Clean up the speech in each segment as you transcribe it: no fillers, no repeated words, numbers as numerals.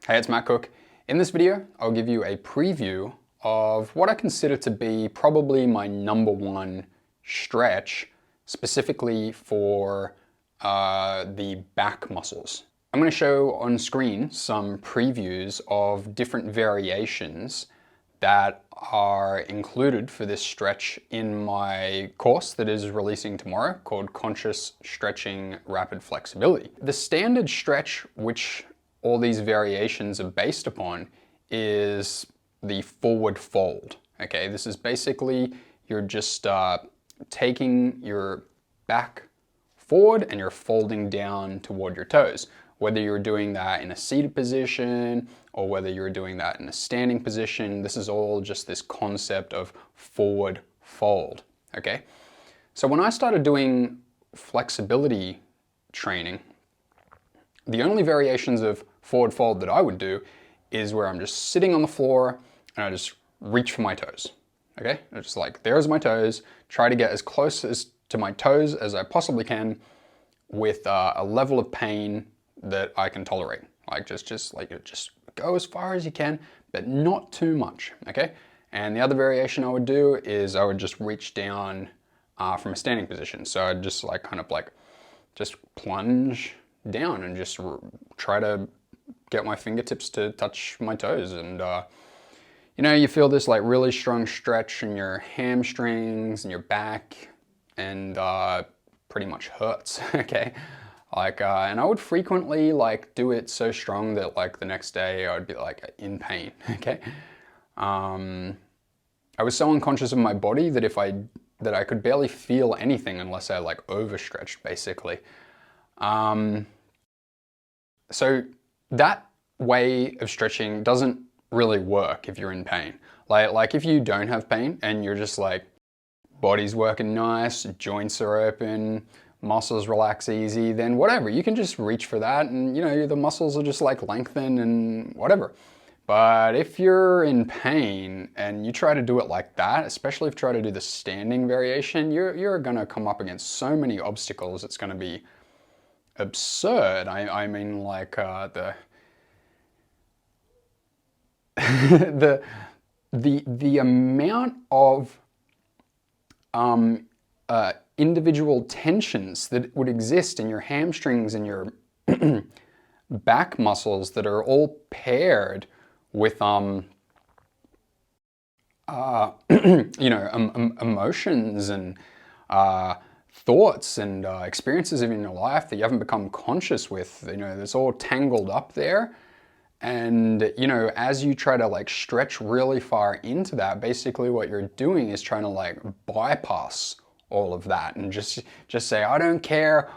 Hey, it's Matt Cook. In this video, I'll give you a preview of what I consider to be probably my number one stretch, specifically for the back muscles. I'm going to show on screen some previews of different variations that are included for this stretch in my course that is releasing tomorrow called Conscious Stretching Rapid Flexibility. The standard stretch, which all these variations are based upon, is the forward fold. Okay, this is basically you're just taking your back forward and you're folding down toward your toes. Whether you're doing that in a seated position or whether you're doing that in a standing position, this is all just this concept of forward fold. Okay, so when I started doing flexibility training, the only variations of forward fold that I would do is where I'm just sitting on the floor and I just reach for my toes. Okay, it's just like, there's my toes, try to get as close to my toes as I possibly can with a level of pain that I can tolerate. Like just go as far as you can, but not too much, okay? And the other variation I would do is I would just reach down from a standing position. So I'd just just plunge down and just try to get my fingertips to touch my toes. And you feel this like really strong stretch in your hamstrings and your back, and pretty much hurts. Okay, and I would frequently do it so strong that the next day I would be in pain. Okay, I was so unconscious of my body that that I could barely feel anything unless I overstretched, basically. So that way of stretching doesn't really work if you're in pain. Like if you don't have pain and you're just body's working nice, joints are open, muscles relax easy, then whatever, you can just reach for that and the muscles will just lengthen and whatever. But if you're in pain and you try to do it like that, especially if you try to do the standing variation, you're gonna come up against so many obstacles, it's gonna be absurd. I mean the amount of individual tensions that would exist in your hamstrings and your back muscles that are all paired with emotions and thoughts and experiences in your life that you haven't become conscious with, that's all tangled up there. And as you try to stretch really far into that, basically what you're doing is trying to bypass all of that and just say, I don't care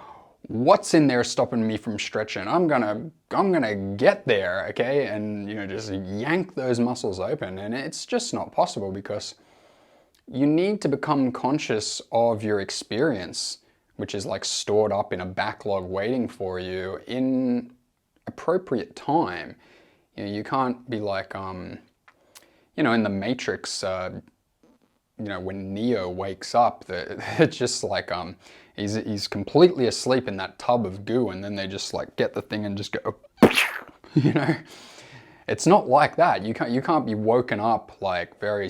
what's in there stopping me from stretching, I'm gonna get there. Okay, and just yank those muscles open. And it's just not possible, because you need to become conscious of your experience, which is stored up in a backlog waiting for you in appropriate time. You can't be in the Matrix, when Neo wakes up, it's just he's completely asleep in that tub of goo, and then they just get the thing and just go, It's not like that. You can't be woken up very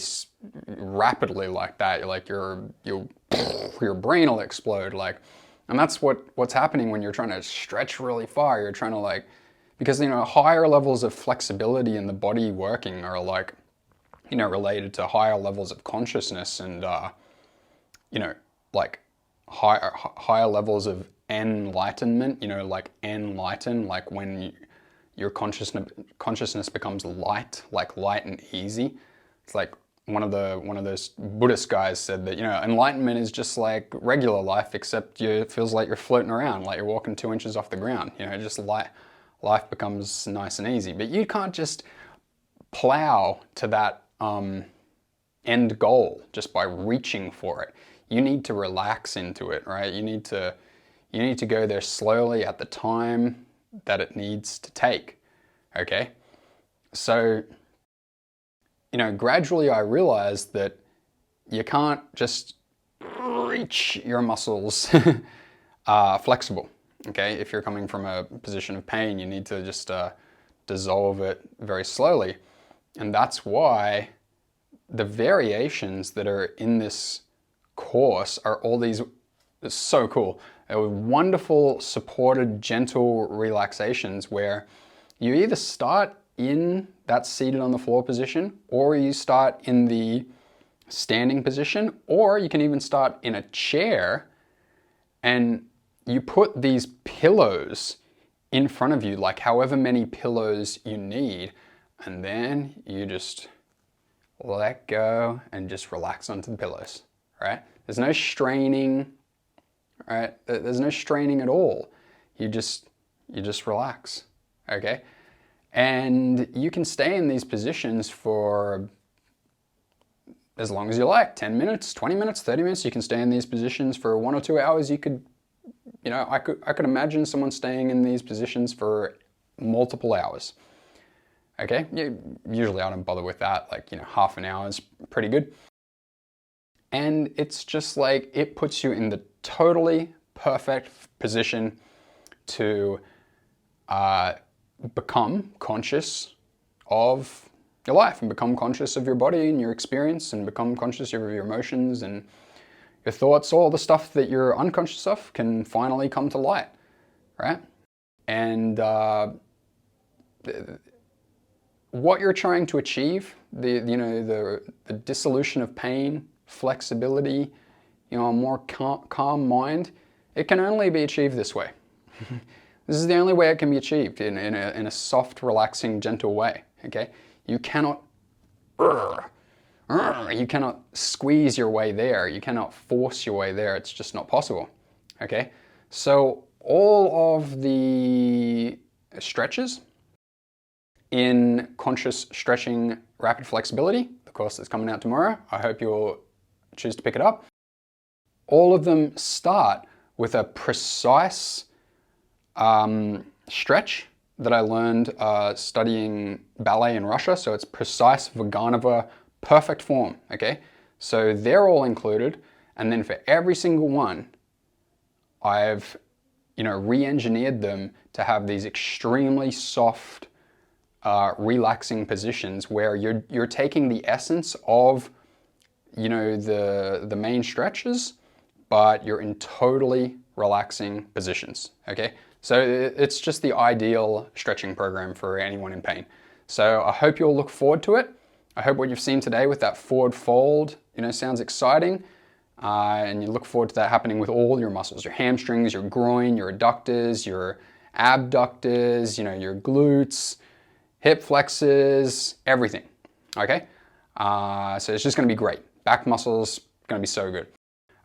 rapidly like that. Your brain will explode. And that's what's happening when you're trying to stretch really far. You're trying to because higher levels of flexibility in the body working are related to higher levels of consciousness and higher levels of enlightenment. Enlighten, when your consciousness becomes light, light and easy. It's one of those Buddhist guys said that enlightenment is just like regular life, except it feels like you're floating around, like you're walking 2 inches off the ground. Just life becomes nice and easy. But you can't just plow to that end goal just by reaching for it. You need to relax into it, right? You need to go there slowly at the time that it needs to take. Okay, so gradually I realized that you can't just reach your muscles flexible. Okay, if you're coming from a position of pain, you need to just dissolve it very slowly. And that's why the variations that are in this course are all these, it's so cool. Wonderful, supported, gentle relaxations where you either start in that seated on the floor position, or you start in the standing position, or you can even start in a chair, and you put these pillows in front of you, like however many pillows you need, and then you just let go and just relax onto the pillows, right? There's no straining, right? There's no straining at all. You just relax, okay? And you can stay in these positions for as long as you like, 10 minutes, 20 minutes, 30 minutes. You can stay in these positions for 1 or 2 hours. You could, I could imagine someone staying in these positions for multiple hours. Okay, usually I don't bother with that, like, half an hour is pretty good. And it's just like, it puts you in the totally perfect position to become conscious of your life and become conscious of your body and your experience and become conscious of your emotions and your thoughts. All the stuff that you're unconscious of can finally come to light, right? And what you're trying to achieve, the dissolution of pain, flexibility, a more calm mind, it can only be achieved this way. This is the only way it can be achieved, in a soft, relaxing, gentle way, okay? You cannot squeeze your way there. You cannot force your way there. It's just not possible, okay? So all of the stretches in Conscious Stretching Rapid Flexibility, the course that's coming out tomorrow, I hope you'll choose to pick it up. All of them start with a precise stretch that I learned studying ballet in Russia. So it's precise Vaganova, perfect form, okay? So they're all included. And then for every single one, I've, re-engineered them to have these extremely soft, relaxing positions where you're taking the essence of, the main stretches, but you're in totally relaxing positions, okay? So it's just the ideal stretching program for anyone in pain. So I hope you'll look forward to it. I hope what you've seen today with that forward fold, sounds exciting. And you look forward to that happening with all your muscles, your hamstrings, your groin, your adductors, your abductors, your glutes, hip flexors, everything, okay? So it's just gonna be great. Back muscles, gonna be so good.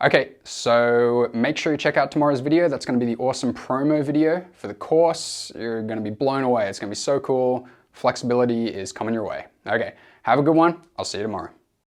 Okay, so make sure you check out tomorrow's video. That's gonna be the awesome promo video for the course. You're gonna be blown away. It's gonna be so cool. Flexibility is coming your way. Okay, have a good one. I'll see you tomorrow.